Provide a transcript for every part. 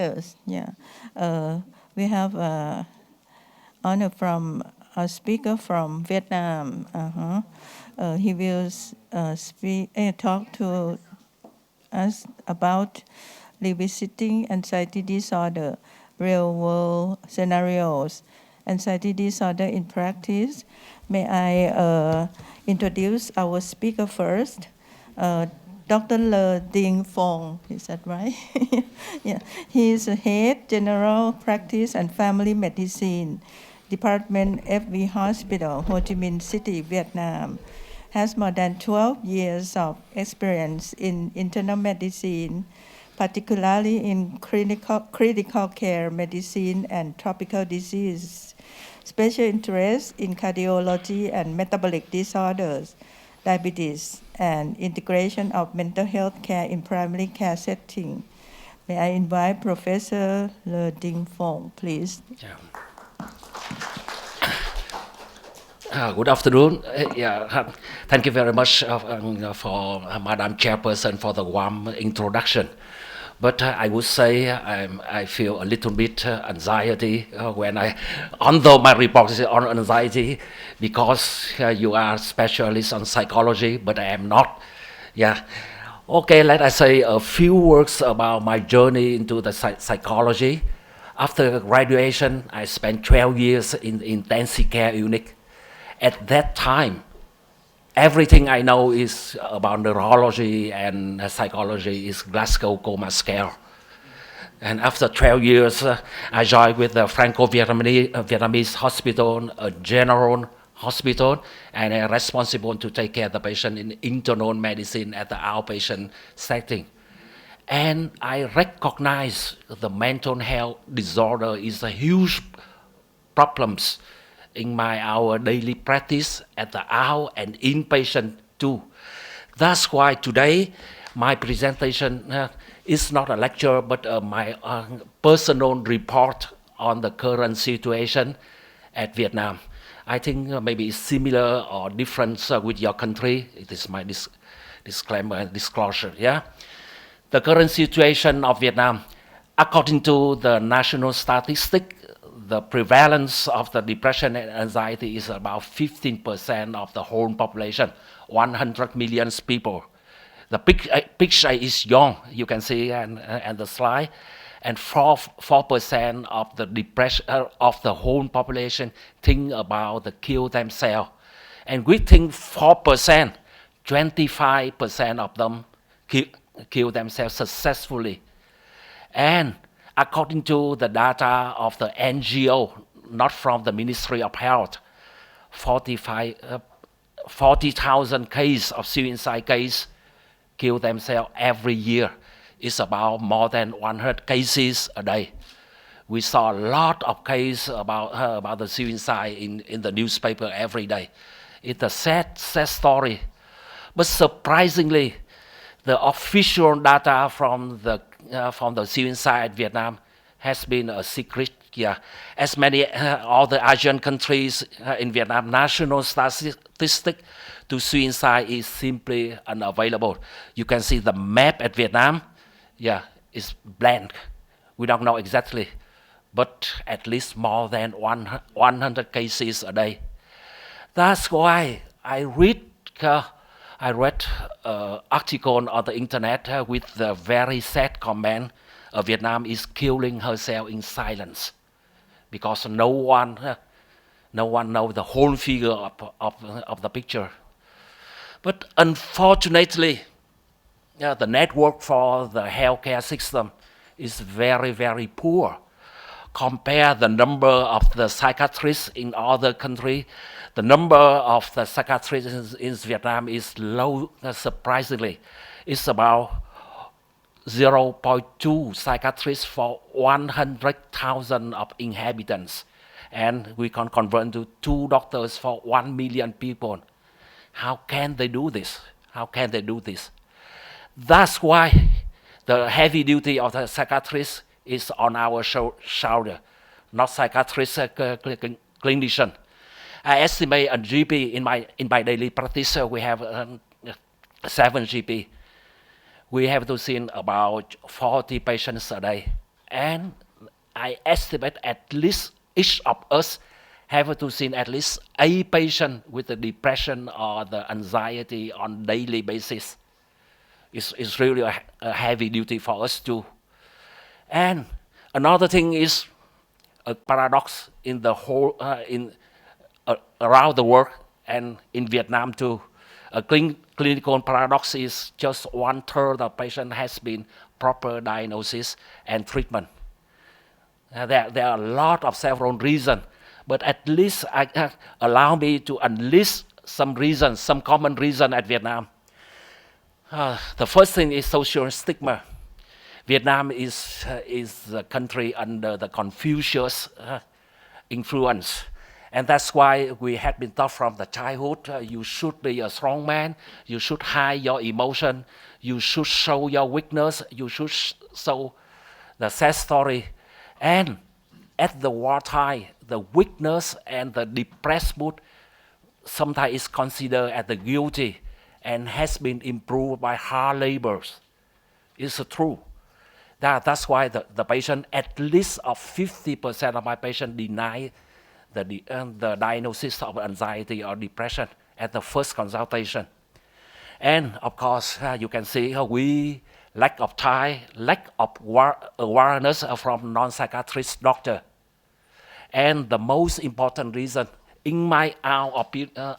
Yes, yeah. We have honor from a speaker from Vietnam. He will talk to us about revisiting anxiety disorder, real world scenarios, anxiety disorder in practice. May I introduce our speaker first? Dr. Le Ding Fong, is that right? Yeah, he is a head general practice and family medicine, Department FV Hospital, Ho Chi Minh City, Vietnam. Has more than 12 years of experience in internal medicine, particularly in critical care medicine and tropical disease. Special interest in cardiology and metabolic disorders, diabetes, and integration of mental health care in primary care setting. May I invite Professor Le Ding Fong, please. Yeah. Good afternoon. Thank you very much for Madam Chairperson for the warm introduction. But I would say I feel a little bit anxiety although my report is on anxiety, because you are specialists on psychology, but I am not. Yeah. Okay, let us say a few words about my journey into the psychology. After graduation, I spent 12 years in intensive care unit. At that time, everything I know is about neurology and psychology is Glasgow Coma Scale. And after 12 years, I joined with the Franco-Vietnamese hospital, a general hospital, and I'm responsible to take care of the patient in internal medicine at the outpatient setting. And I recognize the mental health disorder is a huge problems in our daily practice at the out and inpatient too. That's why today my presentation is not a lecture, but my personal report on the current situation at Vietnam. I think maybe it's similar or different with your country. It is my disclaimer and disclosure. Yeah, the current situation of Vietnam, according to the national statistic, the prevalence of the depression and anxiety is about 15% of the whole population, 100 million people. The picture is young, you can see and the slide, and 4% of the depression of the whole population think about the kill themselves, and we think 4%, 25% of them kill themselves successfully. And according to the data of the NGO, not from the Ministry of Health, 40,000 cases of suicide case kill themselves every year. It's about more than 100 cases a day. We saw a lot of cases about the suicide in the newspaper every day. It's a sad story. But surprisingly, the official data from the suicide Vietnam has been a secret. Yeah, as many all the Asian countries in Vietnam, national statistic to suicide is simply unavailable. You can see the map at Vietnam. Yeah, it's blank. We don't know exactly, but at least more than 100 cases a day. That's why I read article on the internet with the very sad comment, Vietnam is killing herself in silence, because no one knows the whole figure of the picture. But unfortunately, the network for the healthcare system is very, very poor. Compare the number of the psychiatrists in other countries, the number of the psychiatrists in Vietnam is low, surprisingly. It's about 0.2 psychiatrists for 100,000 of inhabitants. And we can convert to 2 doctors for 1 million people. How can they do this? How can they do this? That's why the heavy duty of the psychiatrist is on our shoulder, not psychiatrist, clinician. I estimate a GP in my daily practice. We have 7 GP. We have to see about 40 patients a day, and I estimate at least each of us have to see at least a patient with the depression or the anxiety on daily basis. It's really a heavy duty for us too. And another thing is a paradox in the whole around the world and in Vietnam too. A clinical paradox is just 1/3 of patient has been proper diagnosis and treatment. There are a lot of several reasons, but at least allow me to enlist some reasons, some common reasons at Vietnam. The first thing is social stigma. Vietnam is a country under the Confucius influence. And that's why we had been taught from the childhood, you should be a strong man, you should hide your emotion, you should show your weakness, you should show the sad story. And at the wartime, the weakness and the depressed mood sometimes is considered as the guilty and has been improved by hard labors. It's true. That's why the patient, at least of 50% of my patients deny the diagnosis of anxiety or depression at the first consultation. And of course, you can see we lack of time, lack of awareness from non-psychiatrist doctor. And the most important reason, in my own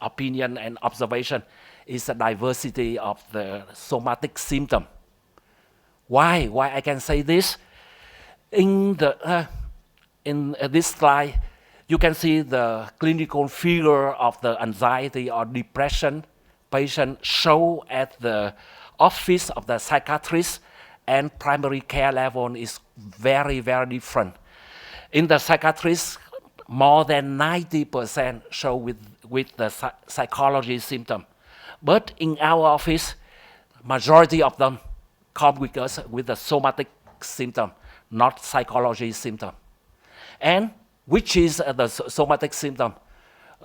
opinion and observation, is the diversity of the somatic symptom. Why I can say this? In this slide, you can see the clinical figure of the anxiety or depression patient show at the office of the psychiatrist and primary care level is very, very different. In the psychiatrist, more than 90% show with the psychology symptom. But in our office, majority of them come with us with the somatic symptom, not psychology symptom. And which is the somatic symptom?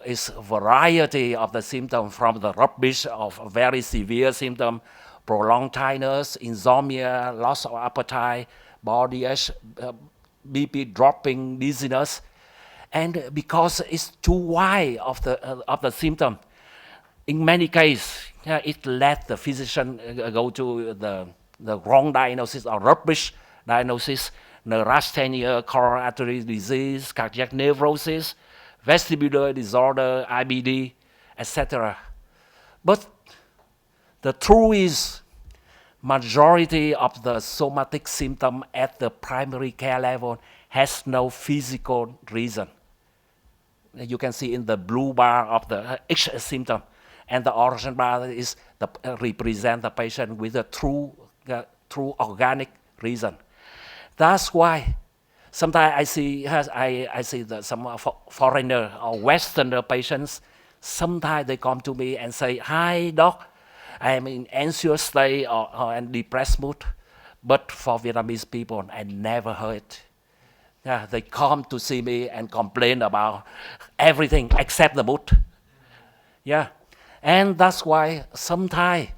Is a variety of the symptoms from the rubbish of very severe symptom, prolonged tiredness, insomnia, loss of appetite, body ache, BP dropping, dizziness. And because it's too wide of the symptom, in many cases, it led the physician go to the wrong diagnosis or rubbish diagnosis, neurasthenia, coronary artery disease, cardiac neurosis, vestibular disorder, IBD, etc. But the truth is, majority of the somatic symptom at the primary care level has no physical reason. You can see in the blue bar of the each symptom, and the orange bar is represent the patient with a true organic reason. That's why sometimes I see some foreigner or Westerner patients. Sometimes they come to me and say, "Hi, doc, I am in anxious state or in depressed mood." But for Vietnamese people, I never heard it. Yeah, they come to see me and complain about everything except the mood. Yeah, and that's why sometimes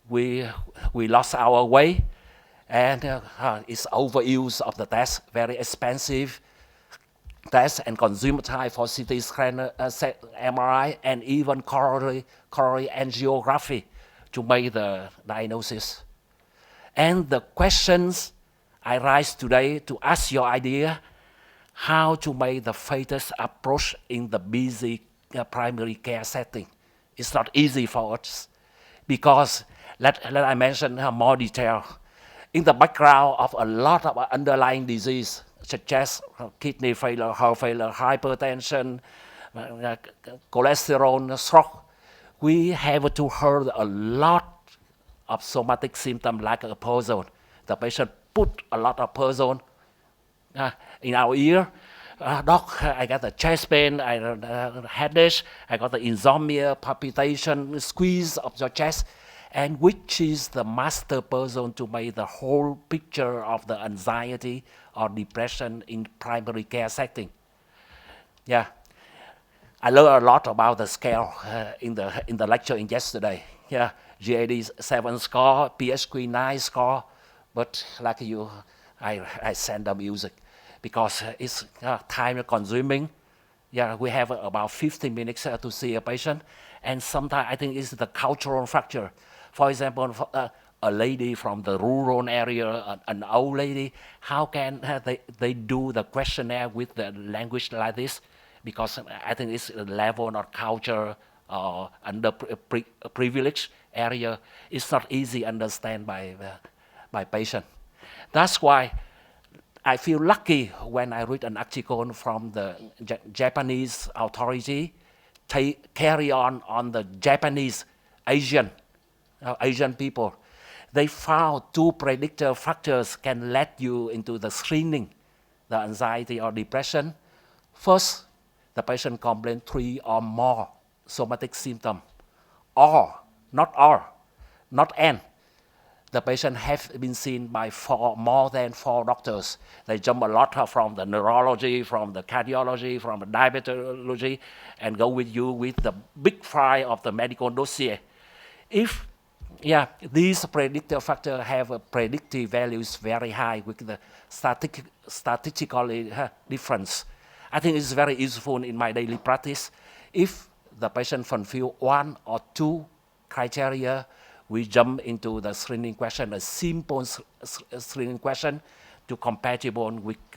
we lost our way, and it's overuse of the test, very expensive test, and consumer time for CT scan, MRI, and even coronary angiography to make the diagnosis. And the questions I raise today to ask your idea, how to make the fastest approach in the busy primary care setting. It's not easy for us because let I mention more detail. In the background of a lot of underlying disease, such as kidney failure, heart failure, hypertension, cholesterol, stroke, we have to hear a lot of somatic symptoms like a puzzle. The patient put a lot of puzzle in our ear. Doc, I got the chest pain, I headache, I got the insomnia, palpitation, squeeze of your chest, and which is the master puzzle to make the whole picture of the anxiety or depression in primary care setting. Yeah, I learned a lot about the scale in the lecture in yesterday. Yeah, GAD 7 score, PHQ 9 score, but like you I send the music because it's time consuming. Yeah, we have about 15 minutes to see a patient, and sometimes I think it's the cultural factor. For example, a lady from the rural area, an old lady, how can they do the questionnaire with the language like this? Because I think it's a level of culture under privileged area. It's not easy to understand by patient. That's why I feel lucky when I read an article from the Japanese authority carry on the Japanese Asian people. They found two predictor factors can let you into the screening, the anxiety or depression. First, the patient complains 3 or more somatic symptoms, or not and. The patient have been seen by more than 4 doctors. They jump a lot from the neurology, from the cardiology, from the diabetology, and go with you with the big file of the medical dossier. If these predictor factors have a predictive values very high with the statistically difference. I think it's very useful in my daily practice. If the patient fulfill 1 or 2 criteria, we jump into the screening question, a simple screening question to compatible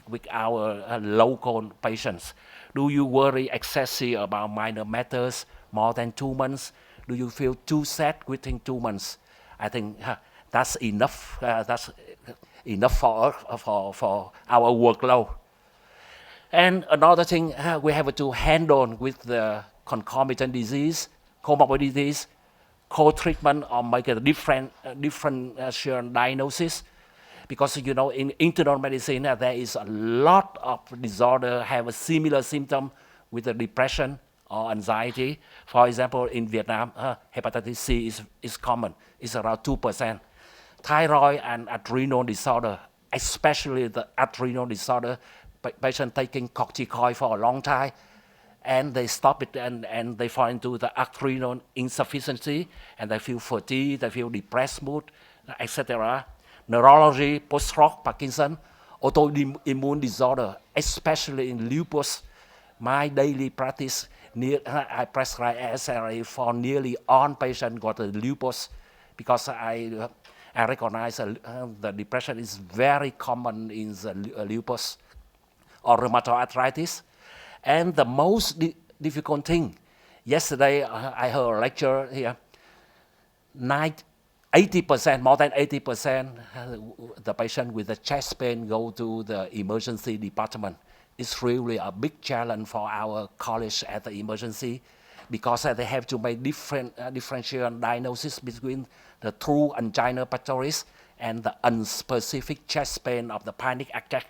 with our local patients. Do you worry excessively about minor matters more than 2 months? Do you feel too sad within 2 months? I think that's enough. That's enough for our workload. And another thing we have to handle with the concomitant disease, comorbidities, co-treatment or make a differential diagnosis. Because in internal medicine there is a lot of disorder have a similar symptom with the depression or anxiety. For example, in Vietnam, hepatitis C is common. It's around 2%. Thyroid and adrenal disorder, especially the adrenal disorder, patient taking corticoid for a long time, and they stop it and they fall into the adrenal insufficiency, and they feel fatigue, they feel depressed mood, etc. Neurology, post-stroke, Parkinson, autoimmune disorder, especially in lupus. My daily practice, I prescribe SRA for nearly all patients got the lupus because I recognize the depression is very common in the lupus or rheumatoid arthritis. And the most difficult thing, yesterday I heard a lecture here, 80%, more than 80%, the patient with the chest pain go to the emergency department. It's really a big challenge for our colleagues at the emergency because they have to make differential diagnosis between the true angina pectoris and the unspecific chest pain of the panic attack.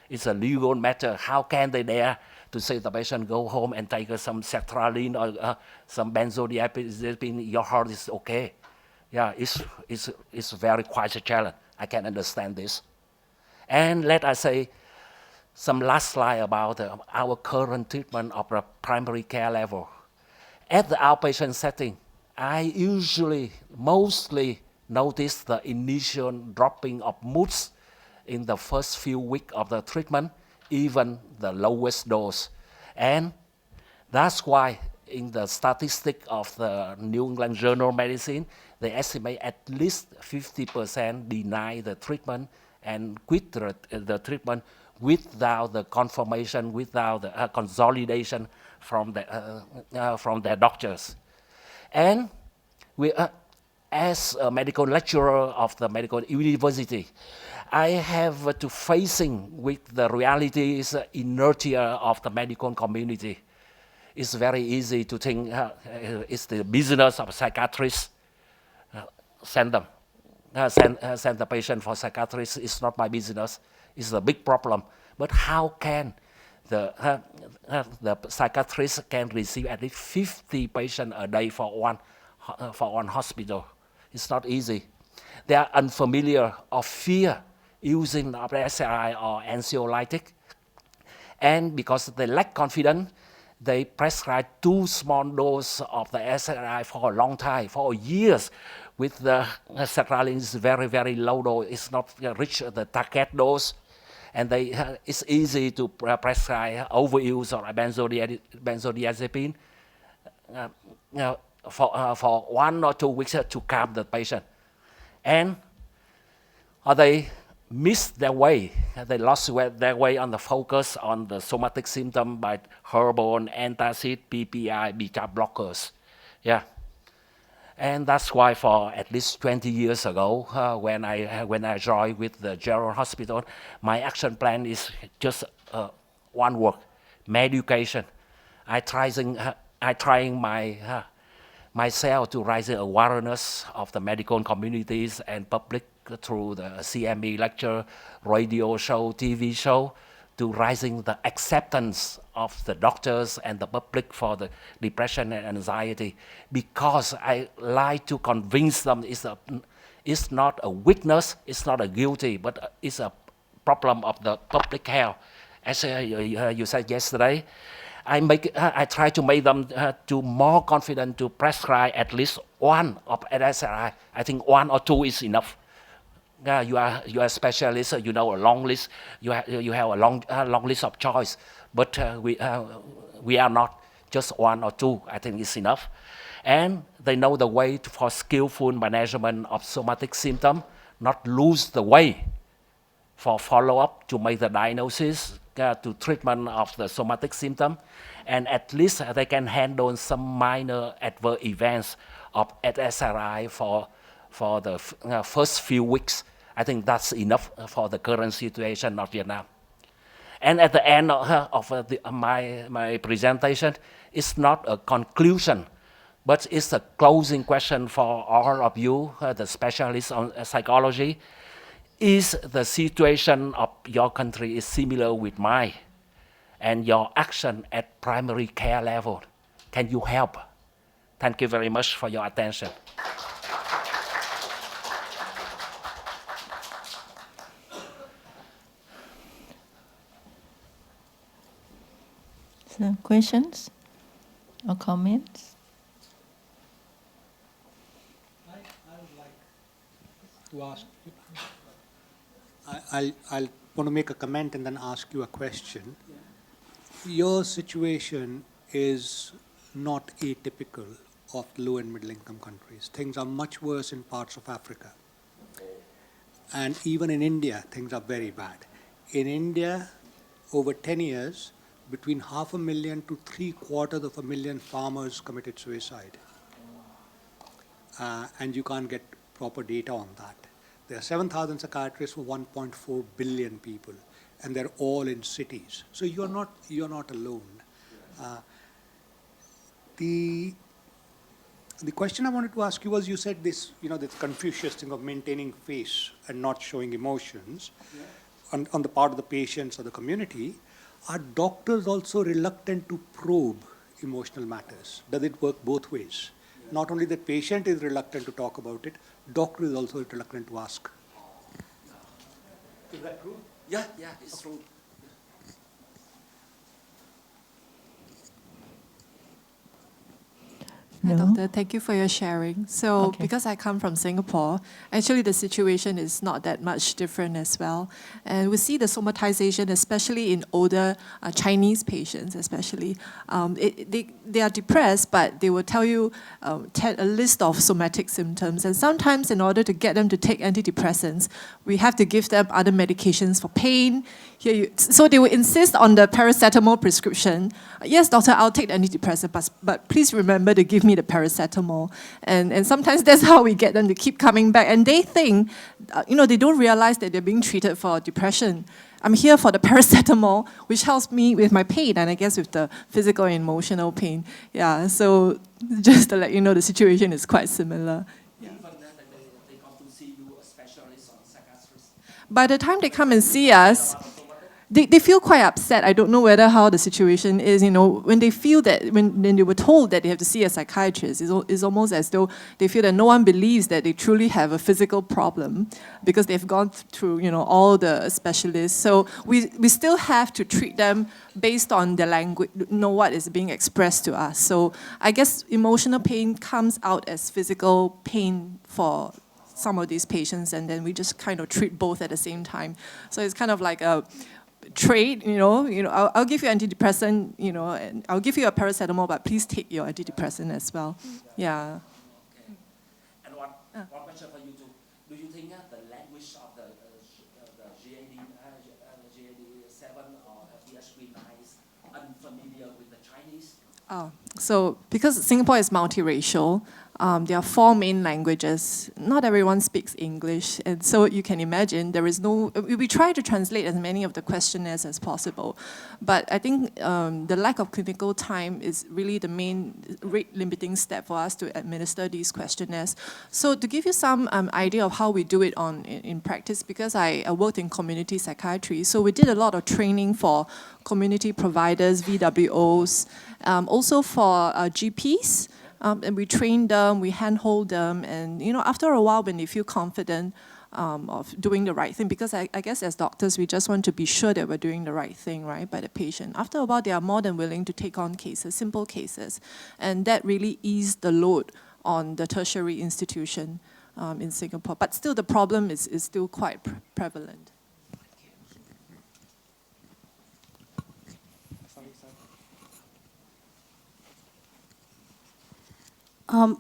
It's a legal matter. How can they dare to say the patient go home and take some sertraline or some benzodiazepine, your heart is okay? Yeah, it's very quite a challenge. I can understand this. And let us say some last slide about our current treatment of the primary care level. At the outpatient setting, I usually mostly notice the initial dropping of moods in the first few weeks of the treatment, even the lowest dose. And that's why in the statistic of the New England Journal of Medicine, they estimate at least 50% deny the treatment and quit the treatment without the confirmation, without the consolidation from their doctors. And we, as a medical lecturer of the medical university, I have to facing with the realities, inertia of the medical community. It's very easy to think it's the business of psychiatrists. Send them, send the patient for psychiatrists. It's not my business. It's a big problem. But how can the psychiatrist can receive at least 50 patients a day for one hospital? It's not easy. They are unfamiliar or fear using of SRI or anxiolytic, and because they lack confidence, they prescribe too small dose of the SRI for a long time, for years, with the sertraline is very, very low dose. It's not reach the target dose. And it's easy to prescribe overuse or benzodiazepine for 1 or 2 weeks to calm the patient. And they missed their way. They lost their way on the focus on the somatic symptom by herbal, antacid, PPI, beta blockers. Yeah. And that's why for at least 20 years ago, when I joined with the General Hospital, my action plan is just one word: MEDUCATION. I trying myself to raise the awareness of the medical communities and public through the CME lecture, radio show, TV show, to raising the acceptance of the doctors and the public for the depression and anxiety, because I like to convince them it's not a weakness, it's not a guilty, but it's a problem of the public health. As you said yesterday, I try to make them to more confident to prescribe at least one of SSRI. I think 1 or 2 is enough. You are a specialist. You know a long list. You have a long list of choice. But we are not. Just 1 or 2. I think is enough. And they know the way for skillful management of somatic symptom, not lose the way for follow-up to make the diagnosis, to treatment of the somatic symptom, and at least they can handle some minor adverse events of SSRI for the first few weeks. I think that's enough for the current situation of Vietnam. And at the end of my presentation, it's not a conclusion, but it's a closing question for all of you, the specialists on psychology. Is the situation of your country is similar with mine, and your action at primary care level? Can you help? Thank you very much for your attention. So questions or comments? I would like to ask. I'll want to make a comment and then ask you a question. Yeah. Your situation is not atypical of low and middle income countries. Things are much worse in parts of Africa. And even in India, things are very bad. In India, over 10 years, between 500,000 to 750,000 farmers committed suicide. And you can't get proper data on that. There are 7,000 psychiatrists for 1.4 billion people, and they're all in cities. So you're not alone. The question I wanted to ask you was, you said this, this Confucius thing of maintaining face and not showing emotions. Yeah. On the part of the patients or the community. Are doctors also reluctant to probe emotional matters? Does it work both ways? Yeah. Not only the patient is reluctant to talk about it, doctor is also reluctant to ask. Is that true? Yeah, it's true. No? Hi, Doctor. Thank you for your sharing. So, Okay. because I come from Singapore, actually the situation is not that much different as well. And we see the somatization, especially in older Chinese patients, especially. They are depressed, but they will tell you a list of somatic symptoms. And sometimes, in order to get them to take antidepressants, we have to give them other medications for pain. So they will insist on the paracetamol prescription. Yes, doctor, I'll take the antidepressant, but please remember to give me the paracetamol. And sometimes that's how we get them to keep coming back. And they think, they don't realize that they're being treated for depression. I'm here for the paracetamol, which helps me with my pain, and I guess with the physical and emotional pain. Yeah, so just to let you know, the situation is quite similar. Even then, they come to see you, a specialist or psychiatrist. By the time they come and see us, they feel quite upset. I don't know whether how the situation is, when they feel that, when they were told that they have to see a psychiatrist, it's almost as though they feel that no one believes that they truly have a physical problem because they've gone through, all the specialists. So we still have to treat them based on their language, what is being expressed to us. So I guess emotional pain comes out as physical pain for some of these patients, and then we just kind of treat both at the same time. So it's kind of like a trade, I'll give you antidepressant, and I'll give you a paracetamol, but please take your antidepressant as well. Yeah. Okay. And one question for you too. Do you think the language of the GAD7 or PHQ9 is unfamiliar with the Chinese? So because Singapore is multiracial, there are 4 main languages. Not everyone speaks English, and so you can imagine there is no. We try to translate as many of the questionnaires as possible, but I think the lack of clinical time is really the main rate-limiting step for us to administer these questionnaires. So to give you some idea of how we do it in practice, because I worked in community psychiatry, so we did a lot of training for community providers, VWOs, also for GPs. And we train them, we handhold them, and after a while when they feel confident of doing the right thing, because I guess as doctors we just want to be sure that we're doing the right thing, right, by the patient. After a while they are more than willing to take on cases, simple cases, and that really eased the load on the tertiary institution in Singapore. But still the problem is still quite prevalent.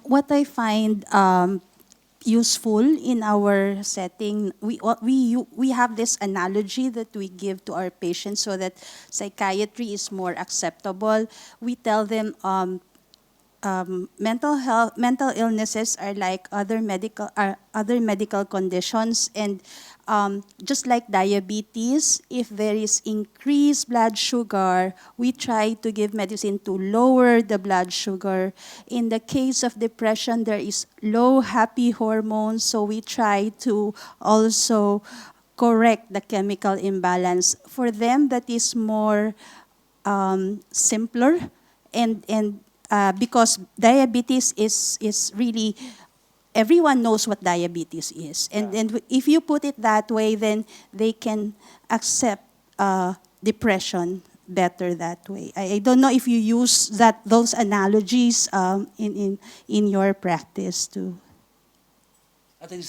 What I find useful in our setting, we have this analogy that we give to our patients so that psychiatry is more acceptable. We tell them mental illnesses are like other medical conditions, and just like diabetes, if there is increased blood sugar, we try to give medicine to lower the blood sugar. In the case of depression, there is low happy hormones, so we try to also correct the chemical imbalance. For them, that is more simpler, and because diabetes is really, everyone knows what diabetes is. And if you put it that way, then they can accept depression better that way. I don't know if you use those analogies in your practice too. I think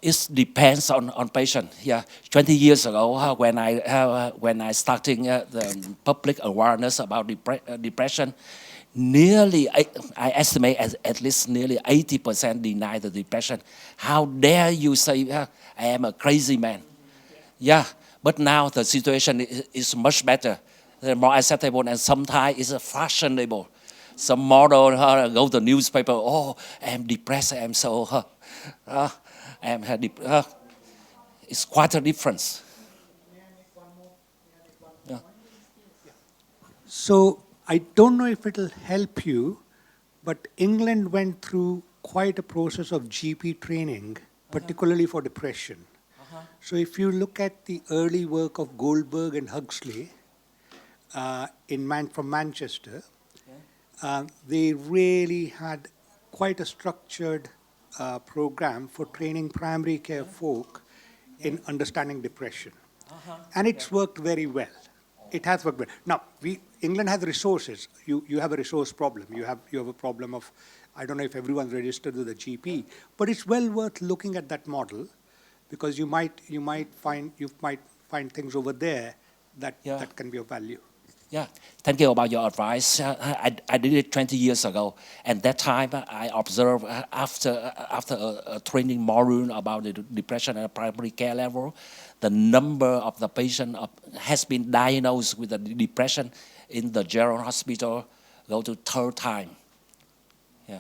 it depends on patient. Yeah, 20 years ago when I starting the public awareness about depression, nearly, I estimate at least nearly 80% deny the depression. How dare you say I am a crazy man? Yeah, but now the situation is much better. They're more acceptable, and sometimes it's fashionable. Some model go to the newspaper, oh, I'm depressed, I'm so, it's quite a difference. Yeah. So I don't know if it'll help you, but England went through quite a process of GP training, particularly for depression. So if you look at the early work of Goldberg and Huxley from Manchester, they really had quite a structured program for training primary care folk in understanding depression. And it's worked very well. It has worked well. Now, England has resources. You have a resource problem. You have a problem of, I don't know if everyone's registered with a GP, but it's well worth looking at that model, because you might find things over there that can be of value. Yeah, thank you about your advice. I did it 20 years ago, and that time I observed after a training module about the depression at a primary care level, the number of the patient has been diagnosed with the depression in the general hospital go to 3rd time. Yeah.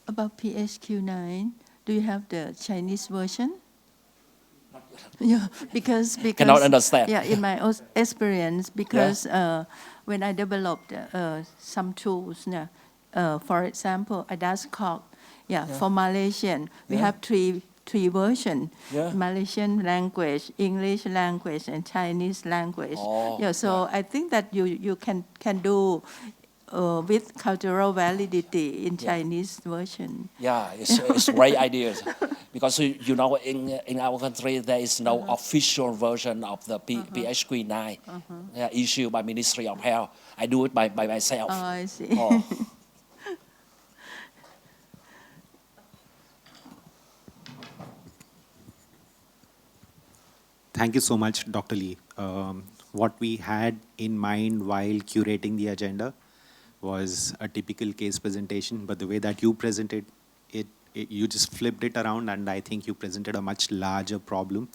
About PHQ9, do you have the Chinese version? Yeah, because Cannot understand. Yeah, in my experience, because when I developed some tools, for example, Adascock, for Malaysian, we have three three versions: Yeah. Malaysian language, English language, and Chinese language. Oh, yeah, so yeah. I think that you can do with cultural validity in Yeah. Chinese version. Yeah, it's great ideas because you know in our country there is no official version of the PHQ-9 issued by Ministry of Health. I do it by myself. Oh, I see. Oh. Thank you so much, Dr. Lee. What we had in mind while curating the agenda was a typical case presentation, but the way that you presented it, you just flipped it around, and I think you presented a much larger problem,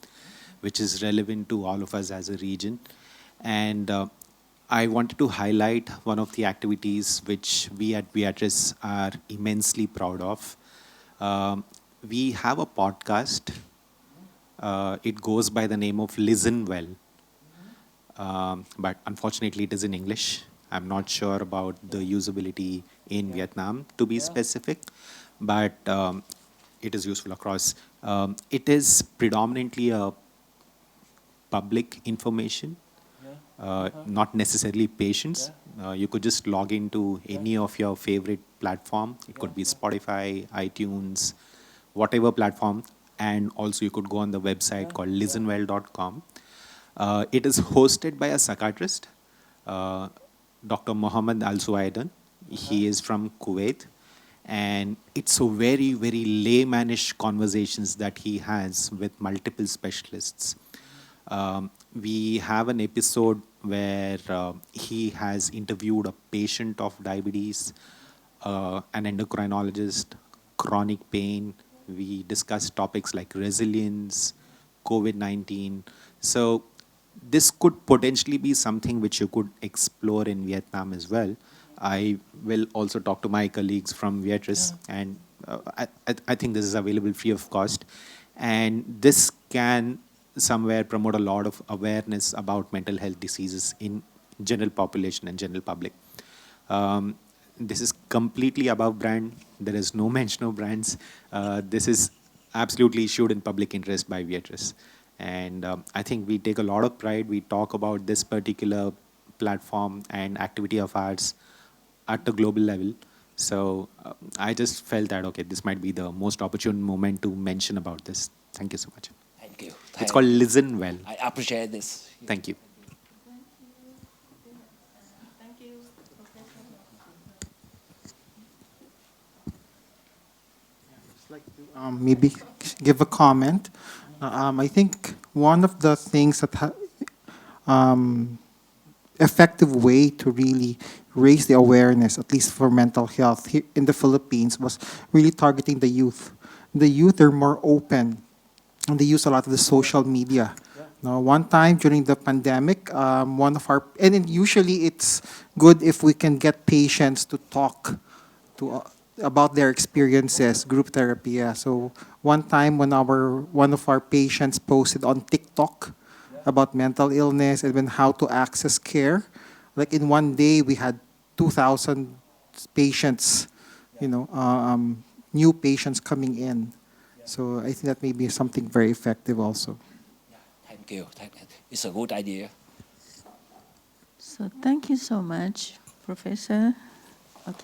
which is relevant to all of us as a region. And I wanted to highlight one of the activities which we at Beatrice are immensely proud of. We have a podcast. It goes by the name of Listen Well. But unfortunately, it is in English. I'm not sure about the usability in Vietnam, to be specific, but it is useful across. It is predominantly a public information, not necessarily patients. You could just log into any of your favorite platform. It could be Spotify, iTunes, whatever platform. And also you could go on the website called listenwell.com. It is hosted by a psychiatrist, Dr. Mohammed Al-Suwaidan. He is from Kuwait. And it's a very, very laymanish conversations that he has with multiple specialists. We have an episode where he has interviewed a patient of diabetes, an endocrinologist, chronic pain. We discussed topics like resilience, COVID-19. So this could potentially be something which you could explore in Vietnam as well. I will also talk to my colleagues from Beatrice, and I think this is available free of cost. And this can somewhere promote a lot of awareness about mental health diseases in general population and general public. This is completely above brand. There is no mention of brands. This is absolutely issued in public interest by Beatrice. And I think we take a lot of pride. We talk about this particular platform and activity of ours at the global level. So I just felt that, okay, this might be the most opportune moment to mention about this. Thank you so much. Thank you. It's called Listen Well. I appreciate this. Thank you. Maybe give a comment. I think one of the things that effective way to really raise the awareness, at least for mental health here in the Philippines, was really targeting the youth. The youth are more open, and they use a lot of the social media. Now, one time during the pandemic, and then usually it's good if we can get patients to talk to about their experiences, group therapy. Yeah. So one time when one of our patients posted on TikTok about mental illness and then how to access care, like in one day we had 2,000 patients, new patients coming in. So I think that may be something very effective also. Thank you. It's a good idea. So thank you so much, Professor. Okay.